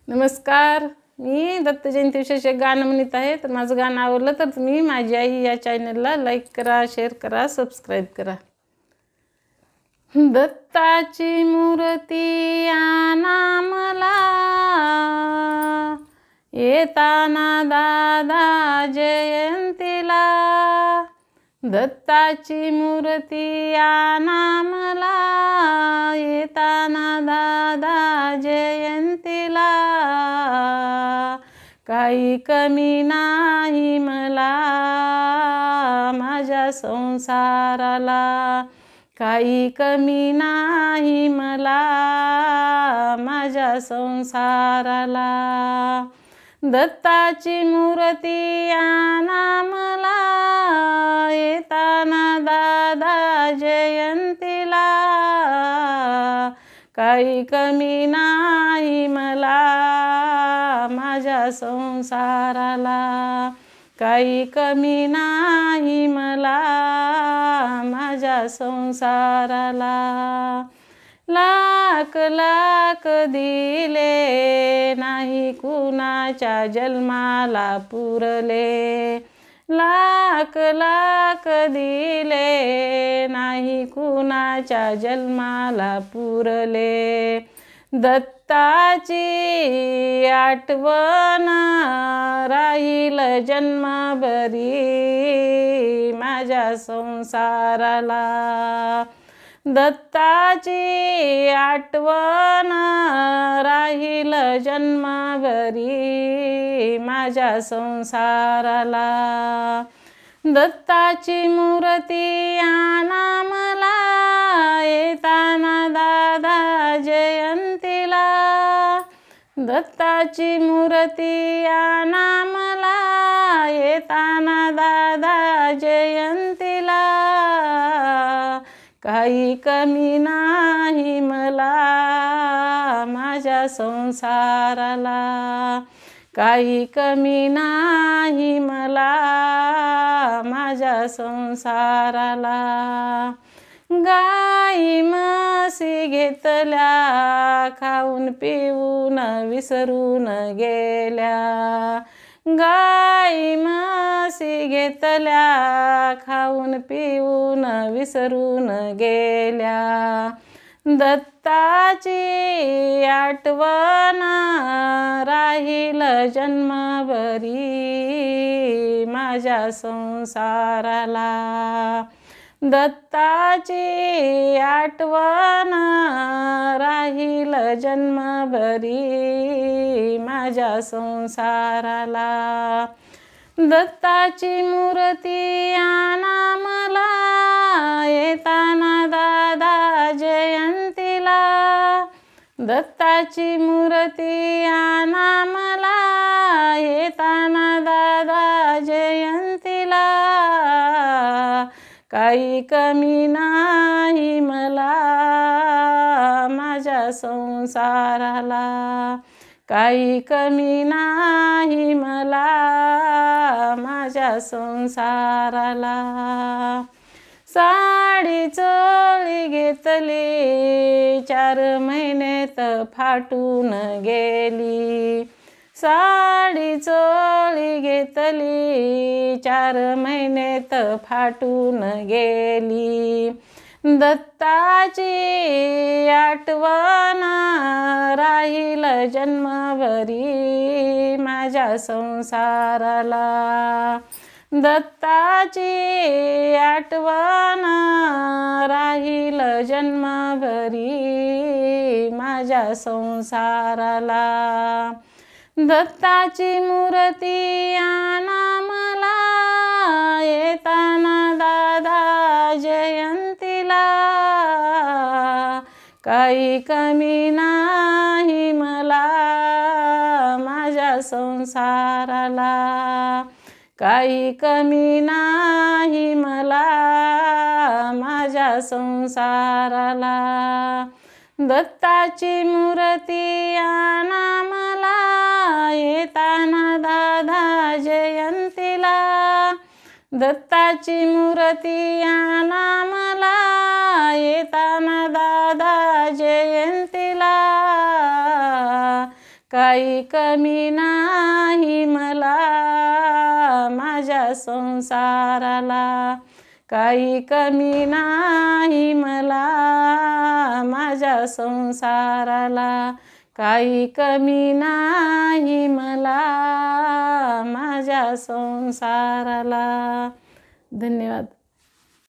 नमस्कार, मी दत्त जयंती विशेष एक गाणं म्हणत आहे. तर माझं गाणं आवडलं तर तुम्ही माझी आई या चॅनलला लाईक करा, शेअर करा, सबस्क्राईब करा. दत्ताची मूर्ती आणा मला, येताना दादा जयंतीला. दत्ताची मूर्ती आणा मला, येताना दादा जयंतीला. काही कमी नाही मला माझ्या संसाराला, काही कमी नाही मला माझ्या संसाराला. दत्ताची मूर्ती आणा मला, येताना दादा जयंतीला. काही कमी नाही मला माझ्या संसाराला, काही कमी नाही मला माझ्या संसाराला. लाख लाख दिले नाही कुणाच्या जन्माला पुरले, लाख लाख दिले नाही कुणाच्या जन्माला पुरले. दत्ताची आठवण राहील जन्मभरी माझ्या संसाराला. दत्ताची आठवण राहील जन्मभरी माझ्या संसाराला. दत्ताची मूर्ती आणा मला, येताना दादा जयंतीला. दत्ताची मूर्ती आणा मला, येताना दादा जयंतीला. काही कमी नाही मला माझ्या संसाराला, काही कमी नाही मला माझ्या संसाराला. गाई म्हशी घेतल्या, खाऊन पिऊन विसरून गेल्या. गाई म्हशी घेतल्या, खाऊन पिऊन विसरून गेल्या. दत्ताची आठवण राहील जन्मभरी माझ्या संसाराला. दत्ताची आठवण राहील जन्मभरी माझ्या संसाराला. दत्ताची मूर्ती आणा मला, येताना दादा जयंतीला. दत्ताची मूर्ती आणा मला, येताना दादा जयंतीला. काही कमी नाही मला माझ्या संसाराला, काही कमी नाही मला माझ्या संसाराला. साडी चोळी घेतली, 4 महिन्यात फाटून गेली. साडी चोळी घेतली, 4 महिन्यात फाटून गेली. दत्ताची आठवण राहील जन्मभरी माझ्या संसाराला. दत्ताची आठवण राहील जन्मभरी माझ्या संसाराला. दत्ताची मूर्ती आणा मला, येताना दादा जयंतीला. काही कमी नाही मला माझ्या संसाराला, काही कमी नाही मला माझ्या संसाराला. दत्ताची मूर्ती आणा मला, येताना दादा जयंतीला. दत्ताची मूर्ती आणा मला, येताना दादा जयंतीला. काही कमी नाही मला माझ्या संसाराला, काही कमी नाही मला माझ्या संसाराला, काही कमी नाही मला माझ्या संसाराला. धन्यवाद.